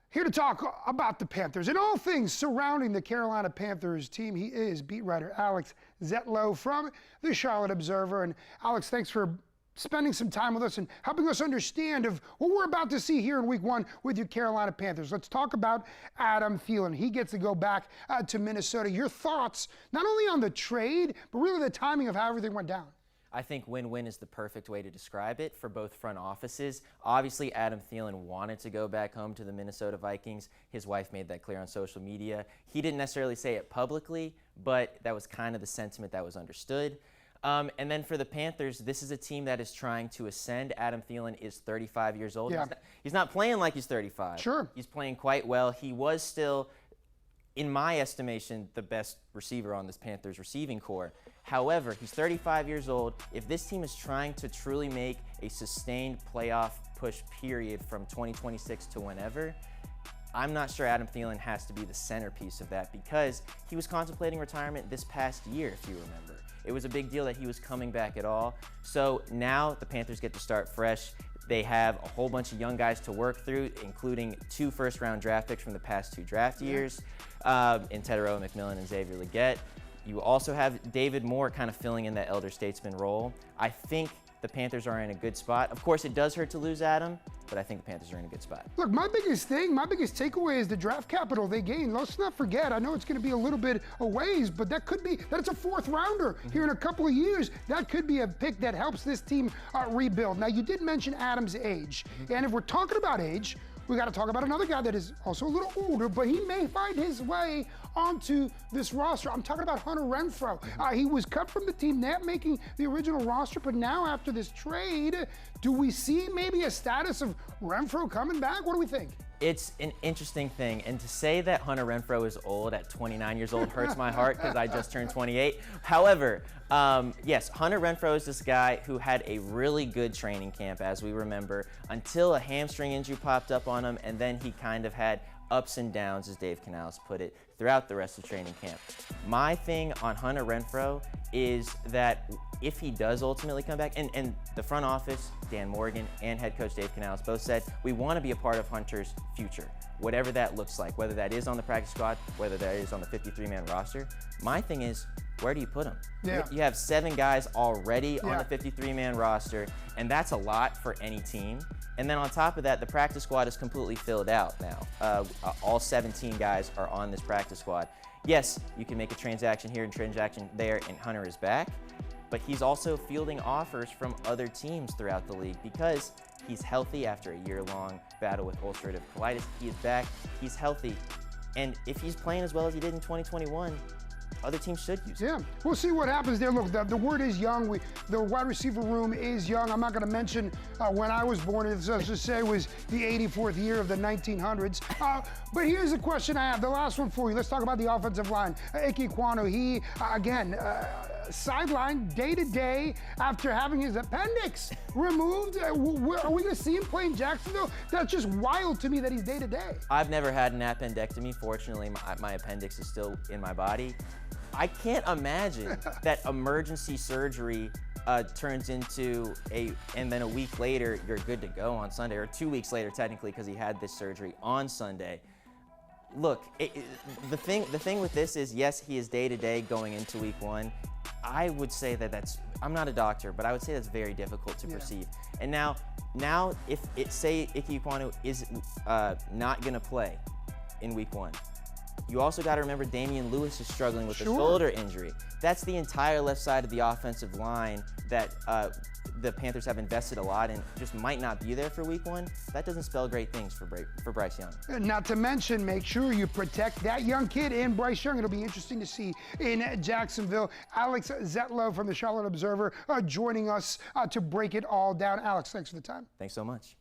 Here to talk about the Panthers and all things surrounding the Carolina Panthers team. He is beat writer Alex Zietlow from the Charlotte Observer. And Alex, thanks for spending some time with us and helping us understand of what we're about to see here in Week 1 with your Carolina Panthers. Let's talk about Adam Thielen. He gets to go back to Minnesota. Your thoughts, not only on the trade, but really the timing of how everything went down. I think win-win is the perfect way to describe it for both front offices. Obviously, Adam Thielen wanted to go back home to the Minnesota Vikings. His wife made that clear on social media. He didn't necessarily say it publicly, but that was kind of the sentiment that was understood. And then for the Panthers, this is a team that is trying to ascend. Adam Thielen is 35 years old. Yeah. He's not playing like he's 35. Sure. He's playing quite well. He was still, in my estimation, the best receiver on this Panthers receiving core. However, he's 35 years old. If this team is trying to truly make a sustained playoff push period from 2026 to whenever, I'm not sure Adam Thielen has to be the centerpiece of that, because he was contemplating retirement this past year, if you remember. It was a big deal that he was coming back at all. So now the Panthers get to start fresh. They have a whole bunch of young guys to work through, including 2 first-round draft picks from the past 2 draft years, in Tedero McMillan and Xavier Legette. You also have David Moore kind of filling in that elder statesman role. I think the Panthers are in a good spot. Of course, it does hurt to lose Adam, but I think the Panthers are in a good spot. Look, my biggest takeaway is the draft capital they gained. Let's not forget, I know it's going to be a little bit a ways, but that's a 4th rounder here in a couple of years. That could be a pick that helps this team rebuild. Now, you did mention Adam's age, and if we're talking about age, we got to talk about another guy that is also a little older, but he may find his way onto this roster. I'm talking about Hunter Renfrow. He was cut from the team, not making the original roster, but now after this trade, do we see maybe a status of Renfrow coming back? What do we think? It's an interesting thing, and to say that Hunter Renfrow is old at 29 years old hurts my heart because I just turned 28. However, yes, Hunter Renfrow is this guy who had a really good training camp, as we remember, until a hamstring injury popped up on him, and then he kind of had ups and downs, as Dave Canales put it, throughout the rest of training camp. My thing on Hunter Renfrow is that if he does ultimately come back, and the front office, Dan Morgan, and head coach Dave Canales both said, we want to be a part of Hunter's future, whatever that looks like, whether that is on the practice squad, whether that is on the 53-man roster. My thing is, where do you put him? Yeah. You have 7 guys already on the 53-man roster, and that's a lot for any team. And then on top of that, the practice squad is completely filled out now. All 17 guys are on this practice squad. Yes, you can make a transaction here and transaction there, and Hunter is back, but he's also fielding offers from other teams throughout the league because he's healthy after a year-long battle with ulcerative colitis. He is back, he's healthy, and if he's playing as well as he did in 2021, other teams should use it. Yeah, we'll see what happens there. Look, the word is young. The wide receiver room is young. I'm not going to mention when I was born. Let's just say it was the 84th year of the 1900s. But here's the question I have, the last one for you. Let's talk about the offensive line. Ike Ekwonu, he, again, sidelined day-to-day after having his appendix removed. Are we going to see him play in Jacksonville? That's just wild to me that he's day-to-day. I've never had an appendectomy. Fortunately, my appendix is still in my body. I can't imagine that emergency surgery turns into and then a week later, you're good to go on Sunday, or 2 weeks later, technically, because he had this surgery on Sunday. Look, the thing with this is, yes, he is day-to-day going into Week 1. I would say that I'm not a doctor, but I would say that's very difficult to perceive. And now if say Ike Ekwonu is not going to play in Week 1, you also got to remember Damian Lewis is struggling with a shoulder injury. That's the entire left side of the offensive line that the Panthers have invested a lot in, just might not be there for Week 1. That doesn't spell great things for Bryce Young. And not to mention, make sure you protect that young kid in Bryce Young. It'll be interesting to see in Jacksonville. Alex Zietlow from the Charlotte Observer joining us to break it all down. Alex, thanks for the time. Thanks so much.